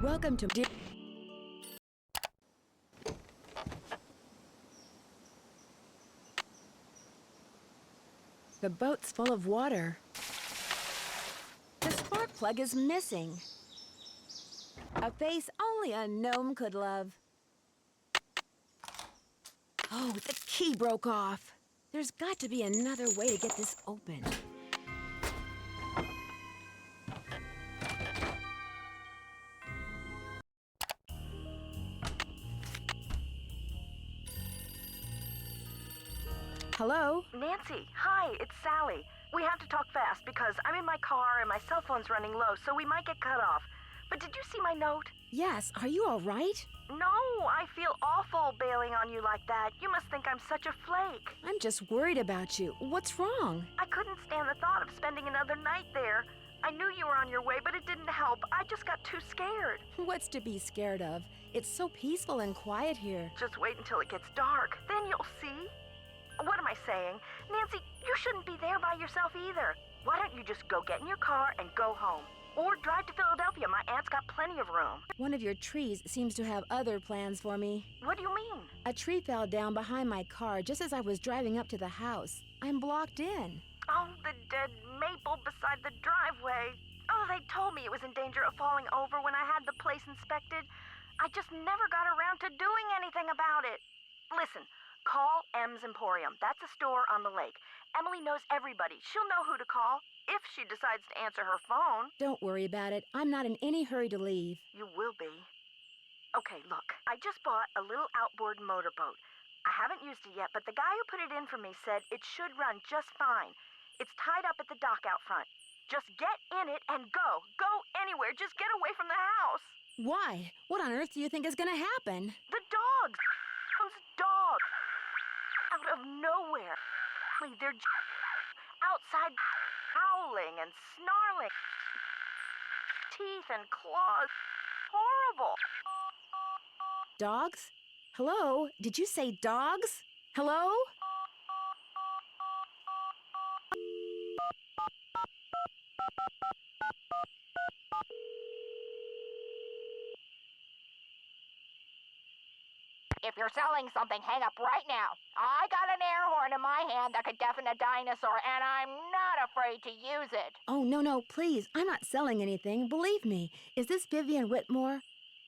Welcome to... The boat's full of water. The spark plug is missing. A face only a gnome could love. Oh, the key broke off. There's got to be another way to get this open. Hello? Nancy, hi, it's Sally. We have to talk fast because I'm in my car and my cell phone's running low, so we might get cut off. But did you see my note? Yes, are you all right? No, I feel awful bailing on you like that. You must think I'm such a flake. I'm just worried about you. What's wrong? I couldn't stand the thought of spending another night there. I knew you were on your way, but it didn't help. I just got too scared. What's to be scared of? It's so peaceful and quiet here. Just wait until it gets dark. Then you'll see. What am I saying? Nancy, you shouldn't be there by yourself either. Why don't you just go get in your car and go home? Or drive to Philadelphia. My aunt's got plenty of room. One of your trees seems to have other plans for me. What do you mean? A tree fell down behind my car just as I was driving up to the house. I'm blocked in. Oh, the dead maple beside the driveway. Oh, they told me it was in danger of falling over when I had the place inspected. I just never got around to doing anything about it. Listen, call M's Emporium. That's a store on the lake. Emily knows everybody. She'll know who to call if she decides to answer her phone. Don't worry about it. I'm not in any hurry to leave. You will be. Okay, look. I just bought a little outboard motorboat. I haven't used it yet, but the guy who put it in for me said it should run just fine. It's tied up at the dock out front. Just get in it and go. Go anywhere. Just get away from the house. Why? What on earth do you think is gonna happen? The dogs. Those dogs. Out of nowhere. They're outside howling and snarling. Teeth and claws. Horrible. Dogs? Hello? Did you say dogs? Hello? If you're selling something, hang up right now. I got an air horn in my hand that could deafen a dinosaur, and I'm not afraid to use it. Oh, no, please. I'm not selling anything. Believe me. Is this Vivian Whitmore?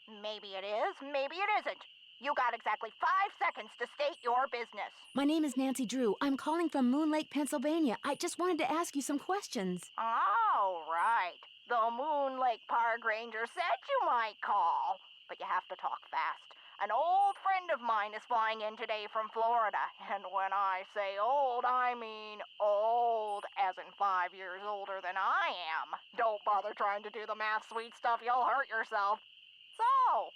Maybe it is, maybe it isn't. You got exactly 5 seconds to state your business. My name is Nancy Drew. I'm calling from Moon Lake, Pennsylvania. I just wanted to ask you some questions. Oh, right. The Moon Lake Park Ranger said you might call. But you have to talk fast. An old friend of mine is flying in today from Florida. And when I say old, I mean old, as in 5 years older than I am. Don't bother trying to do the math, sweet stuff. You'll hurt yourself. So,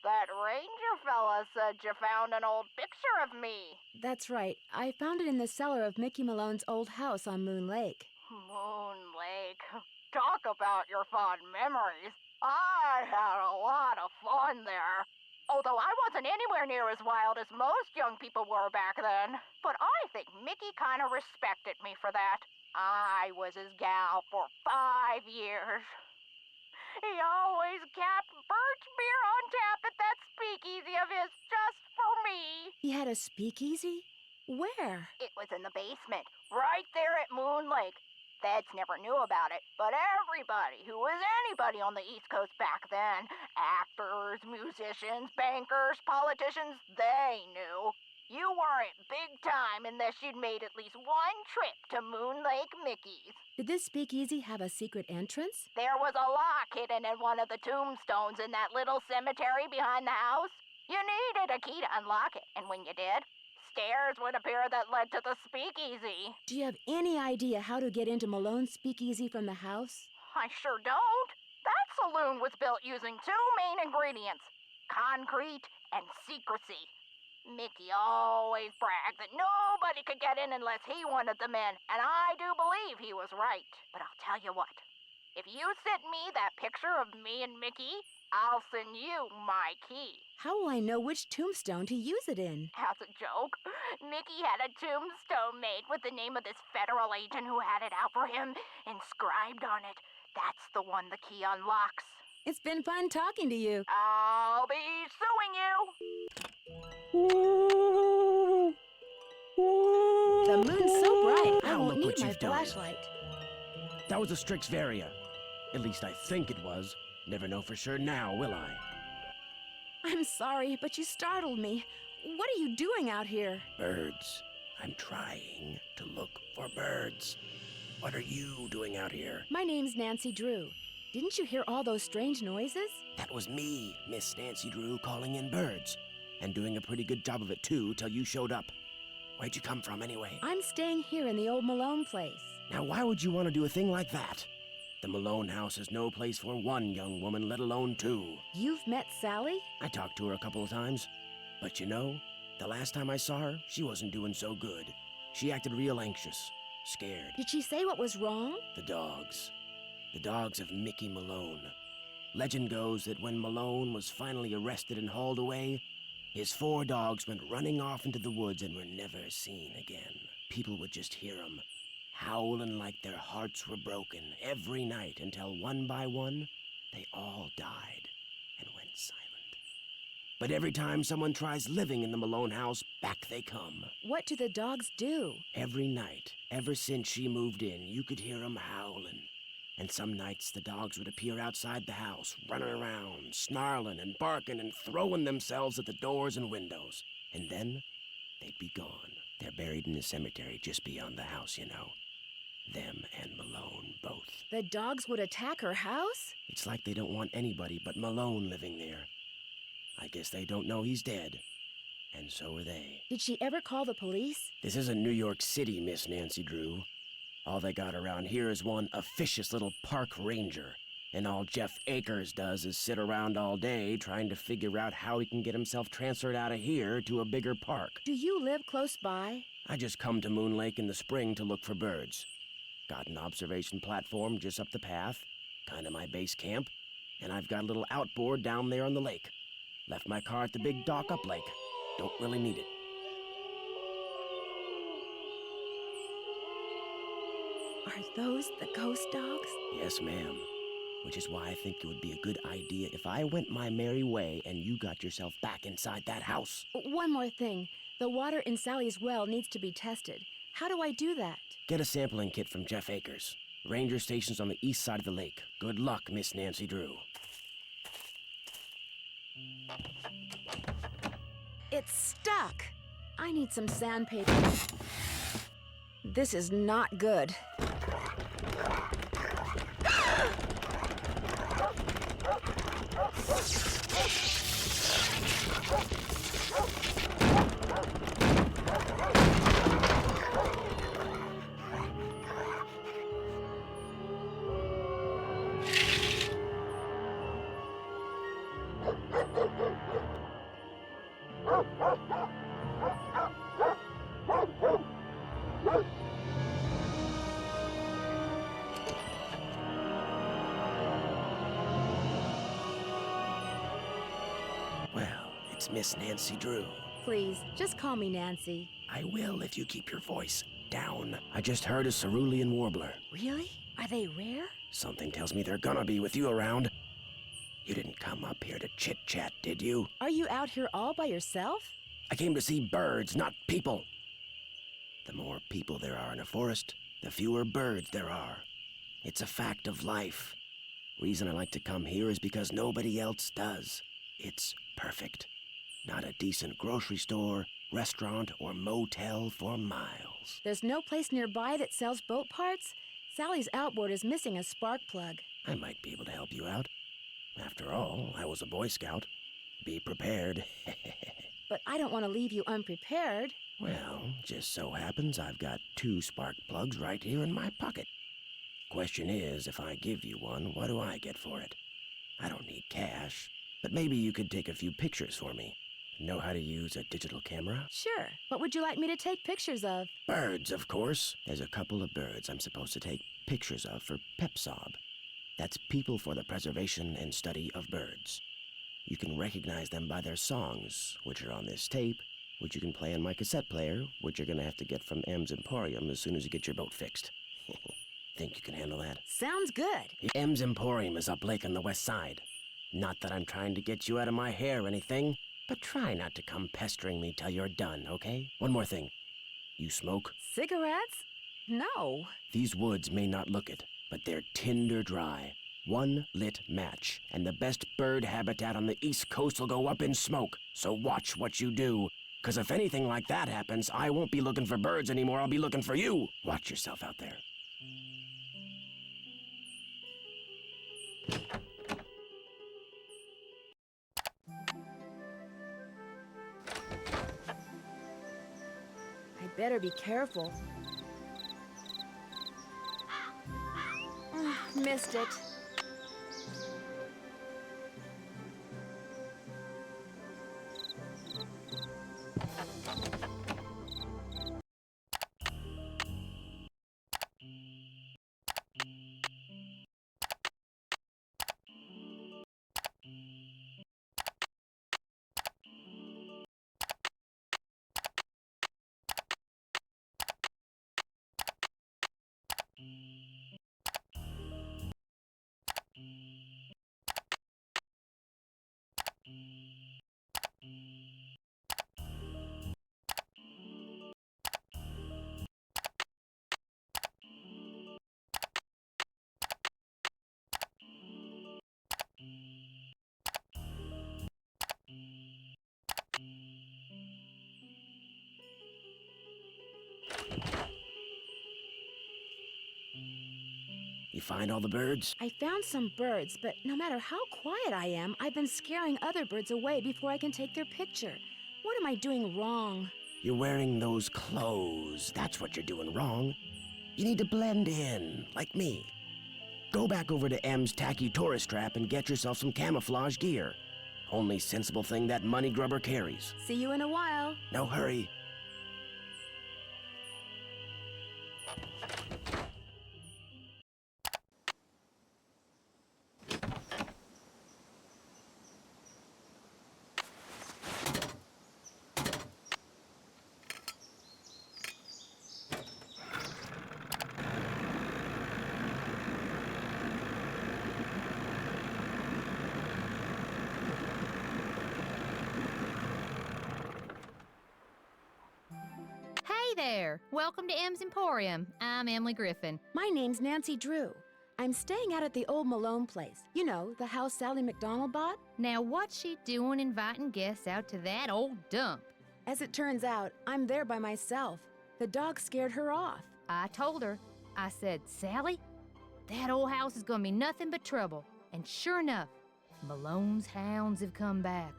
that ranger fella said you found an old picture of me. That's right. I found it in the cellar of Mickey Malone's old house on Moon Lake. Moon Lake. Talk about your fond memories. I had a lot of fun there. Although I wasn't anywhere near as wild as most young people were back then. But I think Mickey kind of respected me for that. I was his gal for 5 years. He always kept birch beer on tap at that speakeasy of his just for me. He had a speakeasy? Where? It was in the basement, right there at Moon Lake. Feds never knew about it, but everybody who was anybody on the East Coast back then, actors, musicians, bankers, politicians, they knew. You weren't big time unless you'd made at least one trip to Moon Lake Mickey's. Did this speakeasy have a secret entrance? There was a lock hidden in one of the tombstones in that little cemetery behind the house. You needed a key to unlock it, and when you did, stairs would appear that led to the speakeasy. Do you have any idea how to get into Malone's speakeasy from the house? I sure don't. That saloon was built using 2 main ingredients, concrete and secrecy. Mickey always bragged that nobody could get in unless he wanted them in, and I do believe he was right. But I'll tell you what, if you send me that picture of me and Mickey, I'll send you my key. How will I know which tombstone to use it in? As a joke, Mickey had a tombstone made with the name of this federal agent who had it out for him inscribed on it. That's the one the key unlocks. It's been fun talking to you. I'll be suing you. The moon's so bright, I Now won't look need what my you've done. flashlight. That was a Strixvaria. At least I think it was. Never know for sure now, will I? I'm sorry, but you startled me. What are you doing out here? Birds. I'm trying to look for birds. What are you doing out here? My name's Nancy Drew. Didn't you hear all those strange noises? That was me, Miss Nancy Drew, calling in birds. And doing a pretty good job of it, too, till you showed up. Where'd you come from, anyway? I'm staying here in the old Malone place. Now, why would you want to do a thing like that? The Malone house is no place for one young woman, let alone two. You've met Sally? I talked to her a couple of times. But you know, the last time I saw her, she wasn't doing so good. She acted real anxious, scared. Did she say what was wrong? The dogs. The dogs of Mickey Malone. Legend goes that when Malone was finally arrested and hauled away, his 4 dogs went running off into the woods and were never seen again. People would just hear them, howling like their hearts were broken every night until one by one, they all died and went silent. But every time someone tries living in the Malone house, back they come. What do the dogs do? Every night, ever since she moved in, you could hear them howling. And some nights the dogs would appear outside the house, running around, snarling and barking and throwing themselves at the doors and windows. And then they'd be gone. They're buried in the cemetery just beyond the house, you know. Them and Malone both. The dogs would attack her house? It's like they don't want anybody but Malone living there. I guess they don't know he's dead. And so are they. Did she ever call the police? This isn't New York City, Miss Nancy Drew. All they got around here is one officious little park ranger. And all Jeff Akers does is sit around all day trying to figure out how he can get himself transferred out of here to a bigger park. Do you live close by? I just come to Moon Lake in the spring to look for birds. Got an observation platform just up the path, kinda my base camp, and I've got a little outboard down there on the lake. Left my car at the big dock up lake. Don't really need it. Are those the ghost dogs? Yes, ma'am. Which is why I think it would be a good idea if I went my merry way and you got yourself back inside that house. One more thing. The water in Sally's well needs to be tested. How do I do that? Get a sampling kit from Jeff Akers. Ranger station's on the east side of the lake. Good luck, Miss Nancy Drew. It's stuck. I need some sandpaper. This is not good. Well, it's Miss Nancy Drew. Please, just call me Nancy. I will if you keep your voice down. I just heard a cerulean warbler. Really? Are they rare? Something tells me they're gonna be with you around. You didn't come up here to chit-chat, did you? Are you out here all by yourself? I came to see birds, not people. The more people there are in a forest, the fewer birds there are. It's a fact of life. Reason I like to come here is because nobody else does. It's perfect. Not a decent grocery store, restaurant, or motel for miles. There's no place nearby that sells boat parts? Sally's outboard is missing a spark plug. I might be able to help you out. After all, I was a Boy Scout. Be prepared. But I don't want to leave you unprepared. Well, just so happens I've got 2 spark plugs right here in my pocket. Question is, if I give you one, what do I get for it? I don't need cash, but maybe you could take a few pictures for me. Know how to use a digital camera? Sure. What would you like me to take pictures of? Birds, of course. There's a couple of birds I'm supposed to take pictures of for PEPSOB. That's People for the Preservation and Study of Birds. You can recognize them by their songs, which are on this tape, which you can play on my cassette player, which you're gonna have to get from M's Emporium as soon as you get your boat fixed. Think you can handle that? Sounds good. M's Emporium is up lake on the west side. Not that I'm trying to get you out of my hair or anything, but try not to come pestering me till you're done, okay? One more thing. You smoke? Cigarettes? No. These woods may not look it, but they're tinder dry. One lit match, and the best bird habitat on the East Coast will go up in smoke. So watch what you do. 'Cause if anything like that happens, I won't be looking for birds anymore, I'll be looking for you. Watch yourself out there. I better be careful. Missed it. You find all the birds? I found some birds, but no matter how quiet I am, I've been scaring other birds away before I can take their picture. What am I doing wrong? You're wearing those clothes. That's what you're doing wrong. You need to blend in, like me. Go back over to M's tacky tourist trap and get yourself some camouflage gear. Only sensible thing that money grubber carries. See you in a while. No hurry. Hey there! Welcome to M's Emporium. I'm Emily Griffin. My name's Nancy Drew. I'm staying out at the old Malone place. You know, the house Sally McDonald bought? Now, what's she doing inviting guests out to that old dump? As it turns out, I'm there by myself. The dog scared her off. I told her. I said, Sally, that old house is gonna be nothing but trouble. And sure enough, Malone's hounds have come back.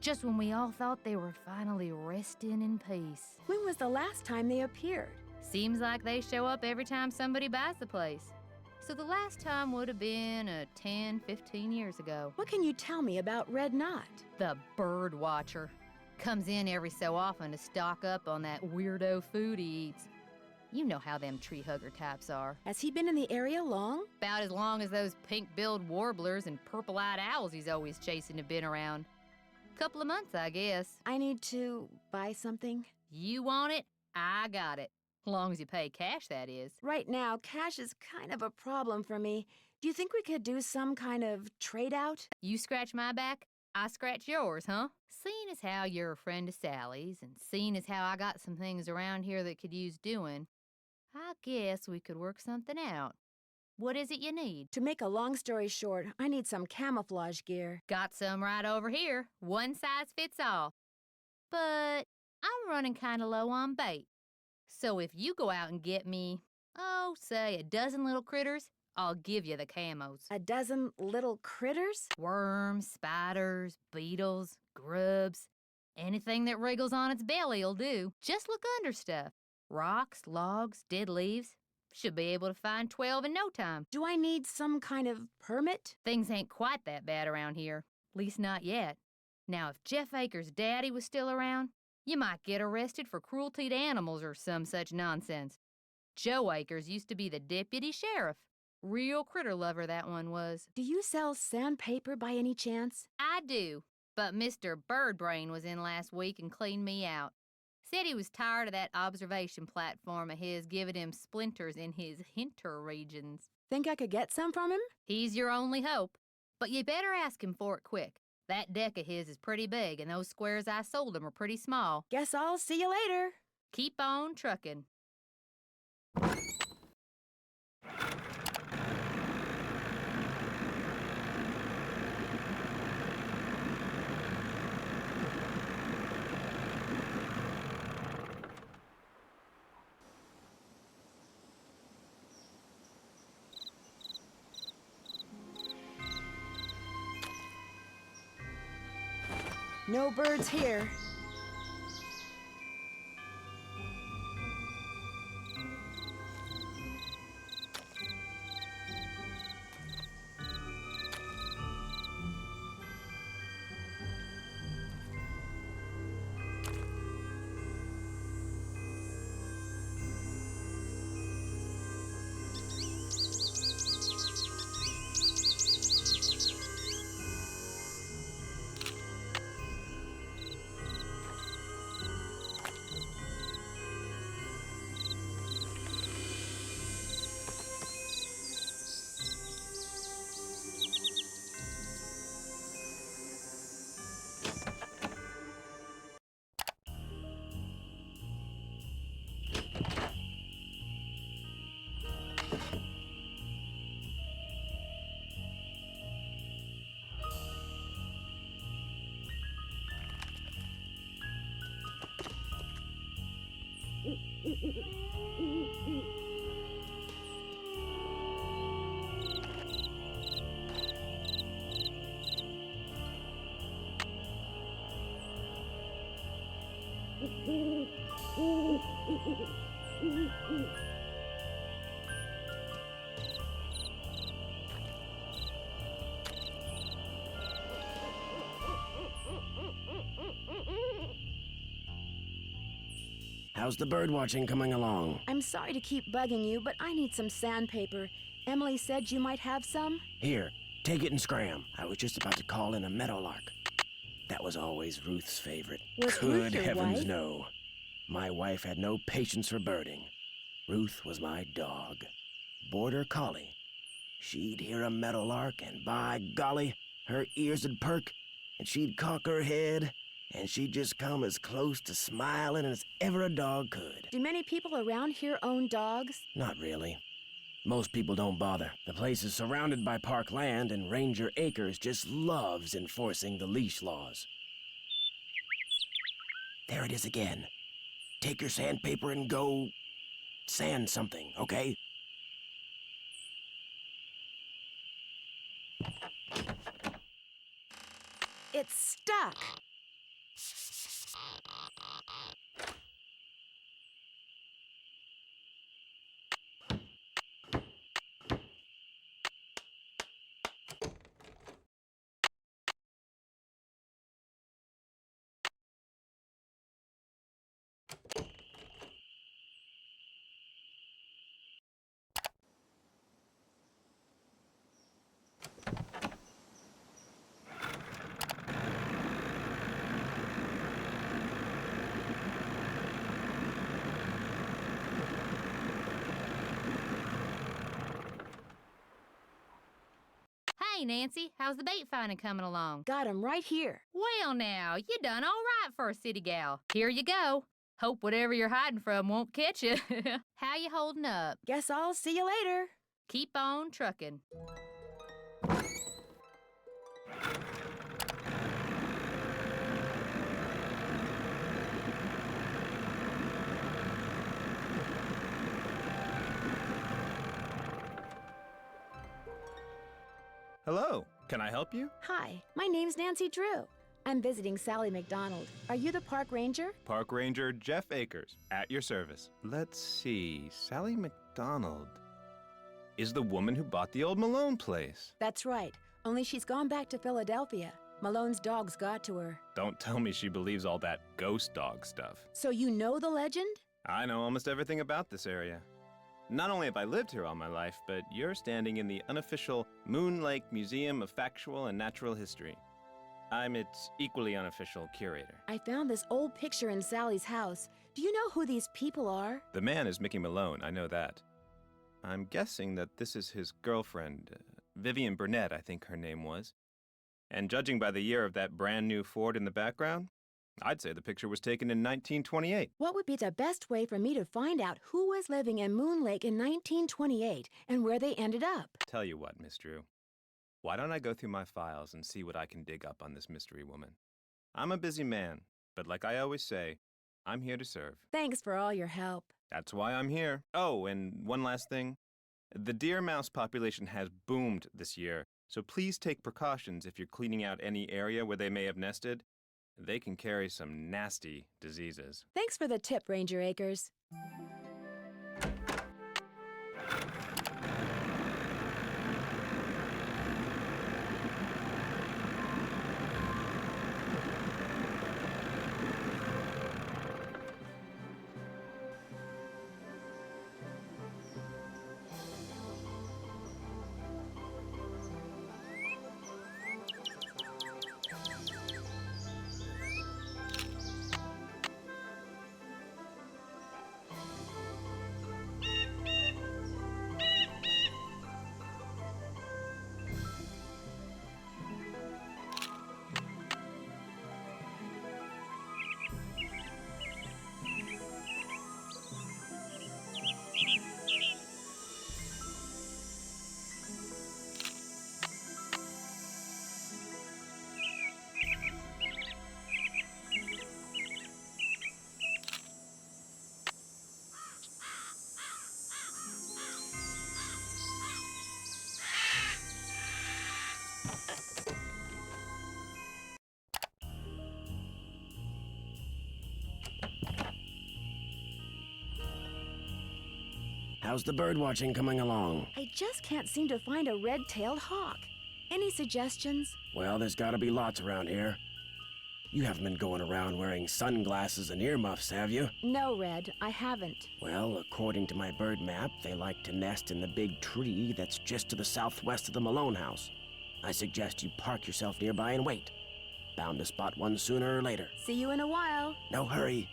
Just when we all thought they were finally resting in peace. When was the last time they appeared? Seems like they show up every time somebody buys the place. So the last time would have been 10, 15 years ago. What can you tell me about Red Knot? The bird watcher. Comes in every so often to stock up on that weirdo food he eats. You know how them tree hugger types are. Has he been in the area long? About as long as those pink-billed warblers and purple-eyed owls he's always chasing have been around. Couple of months, I guess. I need to buy something. You want it? I got it. Long as you pay cash, that is. Right now, cash is kind of a problem for me. Do you think we could do some kind of trade-out? You scratch my back, I scratch yours, huh? Seeing as how you're a friend of Sally's, and seeing as how I got some things around here that could use doing, I guess we could work something out. What is it you need? To make a long story short, I need some camouflage gear. Got some right over here. One size fits all. But I'm running kind of low on bait. So if you go out and get me, say a dozen little critters, I'll give you the camos. A dozen little critters? Worms, spiders, beetles, grubs. Anything that wriggles on its belly'll do. Just look under stuff. Rocks, logs, dead leaves. Should be able to find 12 in no time. Do I need some kind of permit? Things ain't quite that bad around here. Least not yet. Now, if Jeff Akers' daddy was still around, you might get arrested for cruelty to animals or some such nonsense. Joe Akers used to be the deputy sheriff. Real critter lover, that one was. Do you sell sandpaper by any chance? I do, but Mr. Birdbrain was in last week and cleaned me out. Said he was tired of that observation platform of his giving him splinters in his hinter regions. Think I could get some from him? He's your only hope. But you better ask him for it quick. That deck of his is pretty big, and those squares I sold him are pretty small. Guess I'll see you later. Keep on trucking. No birds here. How's the bird watching coming along? I'm sorry to keep bugging you, but I need some sandpaper. Emily said you might have some. Here, take it and scram. I was just about to call in a meadowlark. That was always Ruth's favorite. Was Good Ruth your heavens, wife? no. My wife had no patience for birding. Ruth was my dog. Border collie. She'd hear a meadowlark, and by golly, her ears would perk, and she'd cock her head, and she'd just come as close to smiling as ever a dog could. Do many people around here own dogs? Not really. Most people don't bother. The place is surrounded by park land, and Ranger Acres just loves enforcing the leash laws. There it is again. Take your sandpaper and go sand something, okay? It's stuck. Hey, Nancy, how's the bait finding coming along? Got 'em right here. Well, now, you done all right for a city gal. Here you go. Hope whatever you're hiding from won't catch you. How you holding up? Guess I'll see you later. Keep on trucking. Hello, can I help you? Hi, my name's Nancy Drew. I'm visiting Sally McDonald. Are you the park ranger? Park Ranger Jeff Akers, at your service. Let's see, Sally McDonald is the woman who bought the old Malone place. That's right, only she's gone back to Philadelphia. Malone's dogs got to her. Don't tell me she believes all that ghost dog stuff. So you know the legend? I know almost everything about this area. Not only have I lived here all my life, but you're standing in the unofficial Moon Lake Museum of Factual and Natural History. I'm its equally unofficial curator. I found this old picture in Sally's house. Do you know who these people are? The man is Mickey Malone, I know that. I'm guessing that this is his girlfriend, Vivian Burnett, I think her name was. And judging by the year of that brand new Ford in the background, I'd say the picture was taken in 1928. What would be the best way for me to find out who was living in Moon Lake in 1928 and where they ended up? Tell you what, Miss Drew. Why don't I go through my files and see what I can dig up on this mystery woman? I'm a busy man, but like I always say, I'm here to serve. Thanks for all your help. That's why I'm here. Oh, and one last thing. The deer mouse population has boomed this year, so please take precautions if you're cleaning out any area where they may have nested. They can carry some nasty diseases. Thanks for the tip, Ranger Acres. How's the bird watching coming along? I just can't seem to find a red-tailed hawk. Any suggestions? Well, there's gotta be lots around here. You haven't been going around wearing sunglasses and earmuffs, have you? No, Red, I haven't. Well, according to my bird map, they like to nest in the big tree that's just to the southwest of the Malone house. I suggest you park yourself nearby and wait. Bound to spot one sooner or later. See you in a while. No hurry.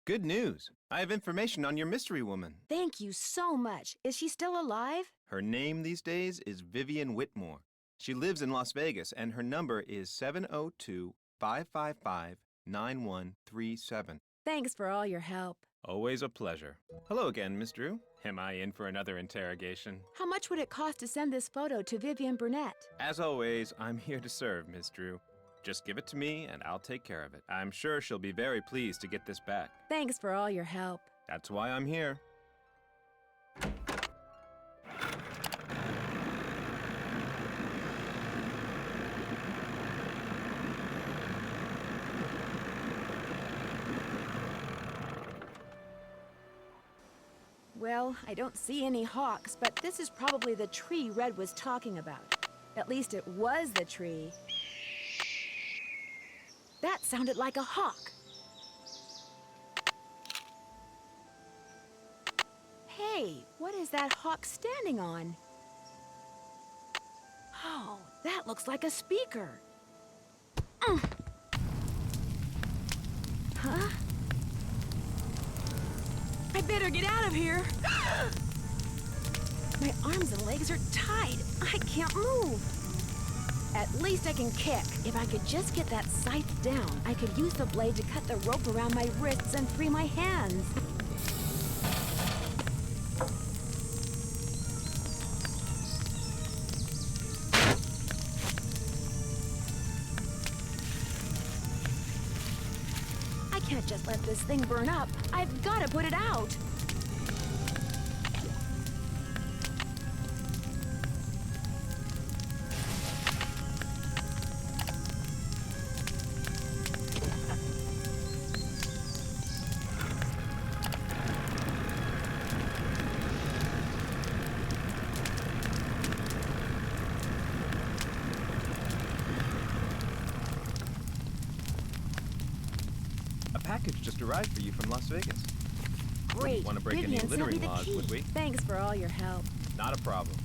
Good news. I have information on your mystery woman. Thank you so much. Is she still alive? Her name these days is Vivian Whitmore. She lives in Las Vegas, and her number is 702-555-9137. Thanks for all your help. Always a pleasure. Hello again, Miss Drew. Am I in for another interrogation? How much would it cost to send this photo to Vivian Burnett? As always, I'm here to serve, Miss Drew. Just give it to me, and I'll take care of it. I'm sure she'll be very pleased to get this back. Thanks for all your help. That's why I'm here. Well, I don't see any hawks, but this is probably the tree Red was talking about. At least it was the tree. That sounded like a hawk. Hey, what is that hawk standing on? Oh, that looks like a speaker. Huh? I better get out of here. My arms and legs are tied. I can't move. At least I can kick. If I could just get that scythe down, I could use the blade to cut the rope around my wrists and free my hands. I can't just let this thing burn up. I've got to put it out. package just arrived for you from Las Vegas. Great. Want to break any Vivian sent me littering the laws, key. would we? Thanks for all your help. Not a problem.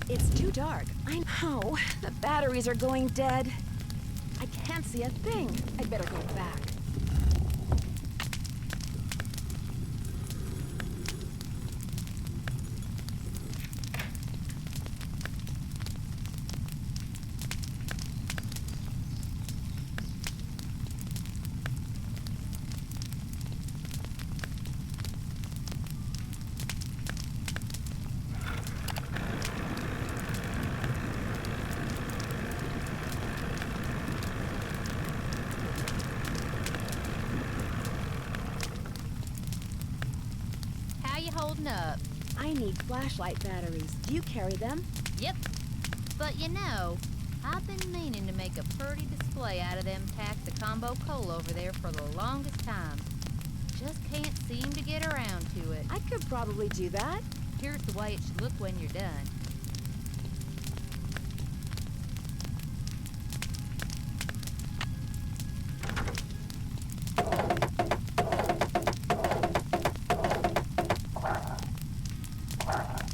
It's too dark. I know. The batteries are going dead. I can't see a thing. I'd better go back. How you holding up? I need flashlight batteries. Do you carry them? Yep. But you know, I've been meaning to make a pretty display out of them packs of combo coal over there for the longest time. Just can't seem to get around to it. I could probably do that. Here's the way it should look when you're done.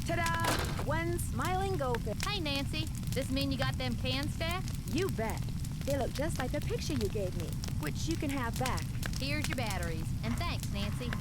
Ta-da! One smiling goldfish. Hey, Nancy, this mean you got them cans stacked? You bet. They look just like the picture you gave me, which you can have back. Here's your batteries, and thanks, Nancy.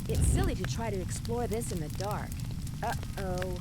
It's silly to try to explore this in the dark. Uh-oh.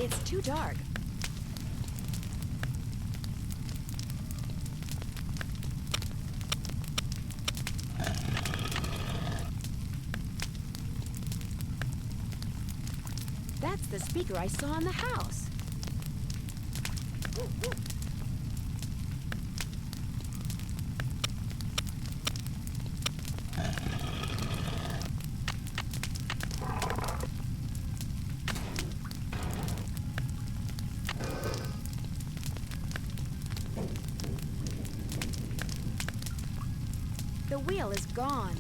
It's too dark. That's the speaker I saw in the house. The wheel is gone.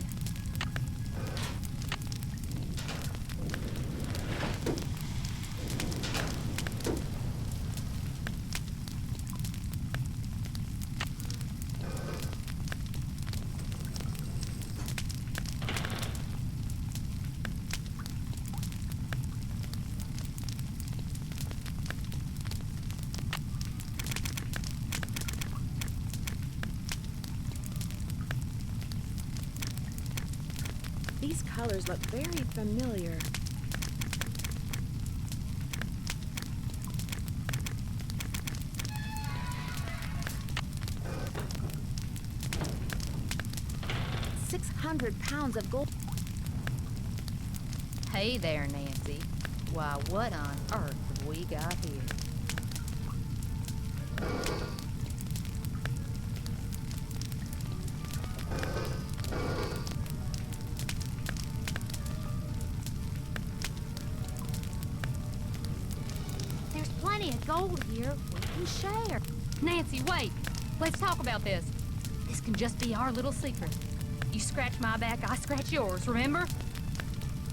colors look very familiar. £600 of gold. Hey there, Nancy. Why, what on earth have we got here? There's plenty of gold here. We can share. Nancy, wait. Let's talk about this. This can just be our little secret. You scratch my back, I scratch yours, remember?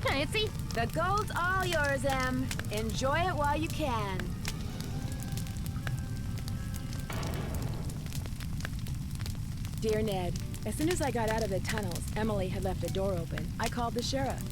Nancy? The gold's all yours, Em. Enjoy it while you can. Dear Ned, as soon as I got out of the tunnels, Emily had left the door open. I called the sheriff.